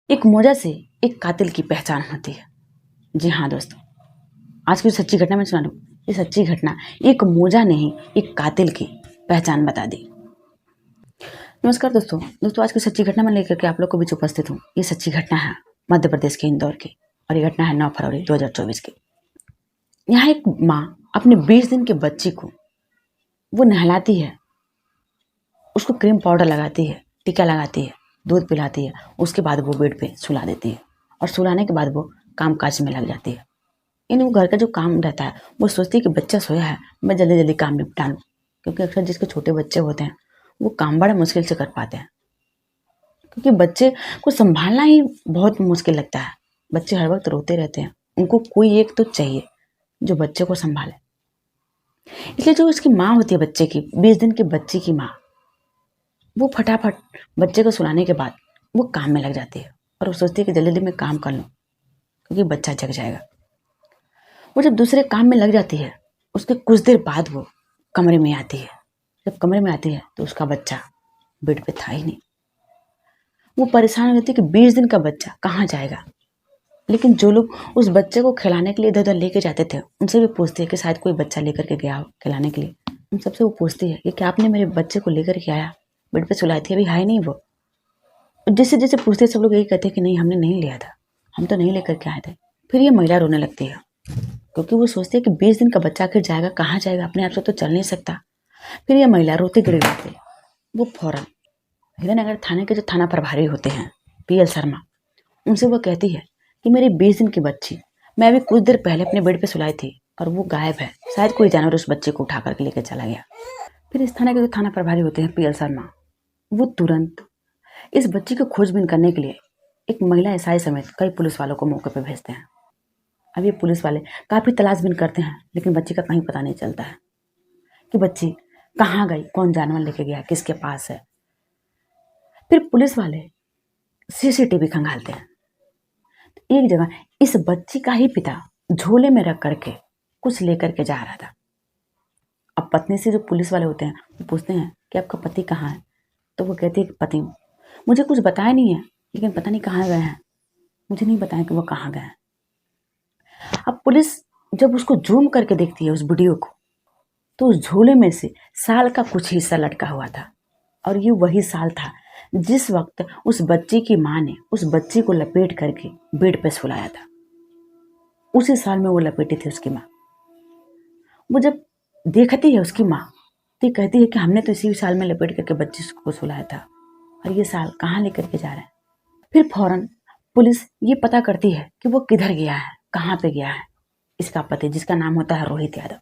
एक मोजा से एक कातिल की पहचान होती है। जी हाँ दोस्तों, आज की सच्ची घटना मैं सुना दूँ। ये सच्ची घटना एक मोजा ने ही एक कातिल की पहचान बता दी। नमस्कार दोस्तों, आज की सच्ची घटना में लेकर के आप लोग को बीच उपस्थित हूँ। ये सच्ची घटना है मध्य प्रदेश के इंदौर की और ये घटना है 9 फरवरी 2024 की। यहाँ एक माँ अपने 20 दिन के बच्ची को वो नहलाती है, उसको क्रीम पाउडर लगाती है, टीका लगाती है, दूध पिलाती है, उसके बाद वो बेड पे सुला देती है और सुलाने के बाद वो काम काज में लग जाती है। इन वो घर का जो काम रहता है वो सोचती है कि बच्चा सोया है, मैं जल्दी जल्दी काम निपटा लूँ, क्योंकि अक्सर जिसके छोटे बच्चे होते हैं वो काम बड़ा मुश्किल से कर पाते हैं, क्योंकि बच्चे को संभालना ही बहुत मुश्किल लगता है। बच्चे हर वक्त रोते रहते हैं, उनको कोई एक तो चाहिए जो बच्चे को संभाले। इसलिए जो उसकी माँ होती है बच्चे की, 20 दिन की बच्ची की माँ, वो फटाफट बच्चे को सुलाने के बाद वो काम में लग जाती है और वो सोचती है कि जल्दी जल्दी मैं काम कर लूँ क्योंकि बच्चा जग जाएगा। वो जब दूसरे काम में लग जाती है, उसके कुछ देर बाद वो कमरे में आती है। जब कमरे में आती है तो उसका बच्चा बेड पे था ही नहीं। वो परेशान हो जाती है कि 20 दिन का बच्चा कहाँ जाएगा। लेकिन जो लोग उस बच्चे को खिलाने के लिए इधर उधर लेके जाते थे, उनसे भी पूछती है कि शायद कोई बच्चा लेकर के गया हो खिलाने के लिए। उन सबसे वो पूछती है कि क्या आपने मेरे बच्चे को लेकर के आया, बेड पे सुलाई थी, अभी है नहीं वो। जिससे जिससे पूछते सब लोग यही कहते हैं कि नहीं, हमने नहीं लिया था, हम तो नहीं लेकर के आए थे। फिर ये महिला रोने लगती है, क्योंकि वो सोचती है कि 20 दिन का बच्चा आखिर जाएगा कहाँ जाएगा, अपने आप से तो चल नहीं सकता। फिर ये महिला रोती गिड़गिड़ाती वो फौरन हिरनगर थाने के जो थाना प्रभारी होते हैं PL शर्मा, उनसे वो कहती है कि मेरी 20 दिन की बच्ची मैं अभी कुछ देर पहले अपने बेड पे सुलाई थी और वो गायब है, शायद कोई जानवर उस बच्चे को उठा करके लेकर चला गया। फिर इस थाने के जो थाना प्रभारी होते हैं PL शर्मा, वो तुरंत इस बच्ची को खोजबीन करने के लिए एक महिला SI समेत कई पुलिस वालों को मौके पर भेजते हैं। अब ये पुलिस वाले काफ़ी तलाशबीन करते हैं, लेकिन बच्ची का कहीं पता नहीं चलता है कि बच्ची कहाँ गई, कौन जानवर लेके गया, किसके पास है। फिर पुलिस वाले CCTV खंगालते हैं। एक जगह इस बच्ची का ही पिता झोले में रख करके कुछ लेकर के जा रहा था। अब पत्नी से जो पुलिस वाले होते हैं वो पूछते हैं कि आपका पति कहाँ है, तो वो कहती है कि पति मुझे कुछ बताया नहीं है, लेकिन पता नहीं कहाँ गए हैं, मुझे नहीं बताया कि वो कहाँ गए हैं। अब पुलिस जब उसको जूम करके देखती है उस वीडियो को, तो उस झोले में से साल का कुछ हिस्सा लटका हुआ था और ये वही साल था जिस वक्त उस बच्ची की माँ ने उस बच्ची को लपेट करके बेड पे सुलाया था। उसी साल में वो लपेटी थी उसकी माँ। वो जब देखती है उसकी माँ तो ये कहती है कि हमने तो इसी साल में लपेट करके बच्ची को सुलाया था और ये साल कहाँ लेकर के जा रहे हैं। फिर फौरन पुलिस ये पता करती है कि वो किधर गया है, कहाँ पे गया है इसका पति, जिसका नाम होता है रोहित यादव।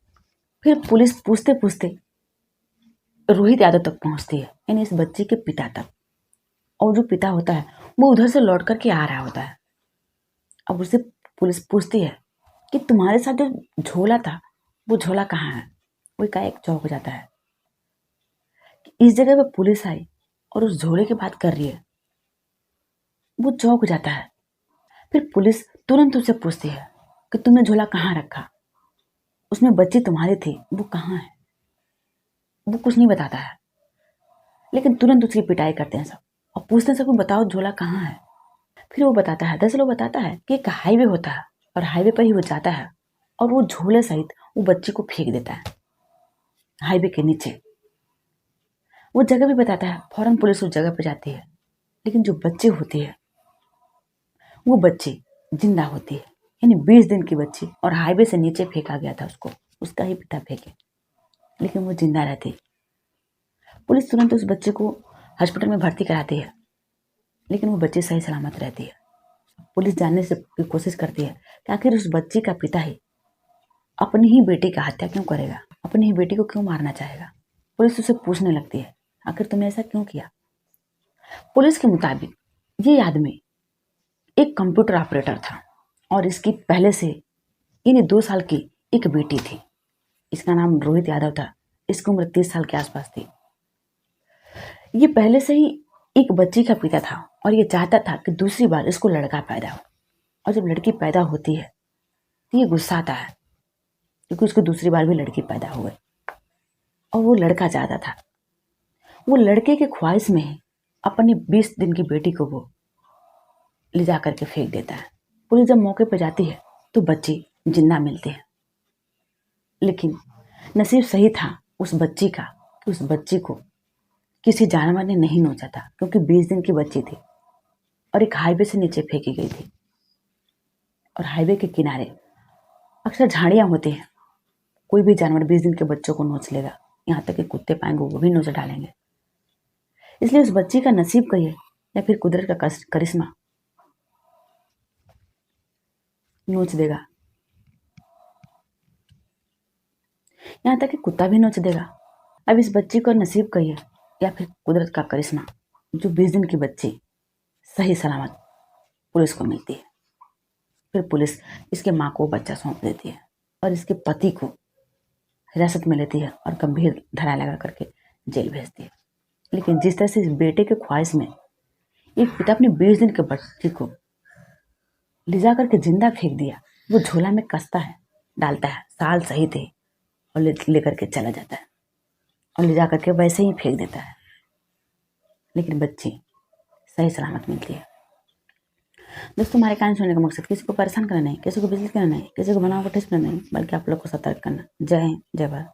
फिर पुलिस पूछते पूछते रोहित यादव तक पहुंचती है, यानी इस बच्ची के पिता तक। और जो पिता होता है वो उधर से लौट करके आ रहा होता है। अब उससे पुलिस पूछती है कि तुम्हारे साथ जो झोला था वो झोला कहाँ है। वो एकाएक चौंक हो जाता है कि इस जगह पे पुलिस आई और उस झोले की बात कर रही है। वो चौंक जाता है। फिर पुलिस तुरंत उससे पूछती है कि तुमने झोला कहाँ रखा, उसमें बच्ची तुम्हारी थी, वो कहाँ है। वो कुछ नहीं बताता है, लेकिन तुरंत उसकी पिटाई करते हैं सब और पूछते हैं सबको बताओ झोला कहाँ है। फिर वो बताता है, दरअसल वो बताता है कि एक हाईवे होता है और हाईवे पर ही वो जाता है और वो झोले सहित वो बच्ची को फेंक देता है हाईवे के नीचे। वो जगह भी बताता है, फौरन पुलिस उस जगह पर जाती है, लेकिन जो बच्ची होती है वो बच्ची जिंदा होती है, यानी 20 दिन की बच्ची, और हाईवे से नीचे फेंका गया था उसको, उसका ही पिता फेंके, लेकिन वो जिंदा रहती। पुलिस तुरंत उस बच्चे को हॉस्पिटल में भर्ती कराती है, लेकिन वो बच्ची सही सलामत रहती है। पुलिस जानने की कोशिश करती है कि आखिर उस बच्ची का पिता ही अपनी ही बेटी का हत्या क्यों करेगा, अपनी ही बेटी को क्यों मारना चाहेगा। पुलिस उसे पूछने लगती है आखिर तुमने ऐसा क्यों किया। पुलिस के मुताबिक ये आदमी एक कंप्यूटर ऑपरेटर था और इसकी पहले से यानी 2 साल की एक बेटी थी। इसका नाम रोहित यादव था, इसकी उम्र 30 साल के आसपास थी। ये पहले से ही एक बच्ची का पिता था और ये चाहता था कि दूसरी बार इसको लड़का पैदा हो, और जब लड़की पैदा होती है तो ये गुस्सा आता है क्योंकि उसको दूसरी बार भी लड़की पैदा हो गई और वो लड़का चाहता था। वो लड़के के ख्वाहिश में ही अपनी 20 दिन की बेटी को वो ले जा करके फेंक देता है। पुलिस जब मौके पर जाती है तो बच्ची जिंदा मिलती है, लेकिन नसीब सही था उस बच्ची का कि उस बच्ची को किसी जानवर ने नहीं नोचा था, क्योंकि 20 दिन की बच्ची थी और एक हाईवे से नीचे फेंकी गई थी। और हाईवे के किनारे अक्सर झाड़ियां होती हैं, कोई भी जानवर 20 दिन के बच्चों को नोच लेगा, यहाँ तक कि कुत्ते पाएंगे वो भी नोच डालेंगे। इसलिए उस बच्ची का नसीब कहिए या फिर कुदरत का करिश्मा नोच देगा, यहाँ तक कि कुत्ता भी नोच देगा। अब इस बच्ची को नसीब कहिए या फिर कुदरत का करिश्मा, जो 20 दिन की बच्ची सही सलामत पुलिस को मिलती है। फिर पुलिस इसके माँ को बच्चा सौंप देती है और इसके पति को हिरासत में लेती है और गंभीर धराया लगा करके जेल भेजती है। लेकिन जिस तरह से इस बेटे के ख्वाहिश में एक पिता अपने 20 दिन के बच्ची को ले जा करके जिंदा फेंक दिया, वो झोला में कसता है, डालता है, साल सही थे, और ले करके चला जाता है और ले जा करके वैसे ही फेंक देता है। लेकिन बच्ची सही सलामत मिलती है। दोस्तों, हमारे कहानी सुनने का मकसद किसी को परेशान करना नहीं, किसी को विचलित करना नहीं, किसी को बनाव को ठेस करना नहीं, बल्कि आप लोग को सतर्क करना। जय हिंद, जय भारत।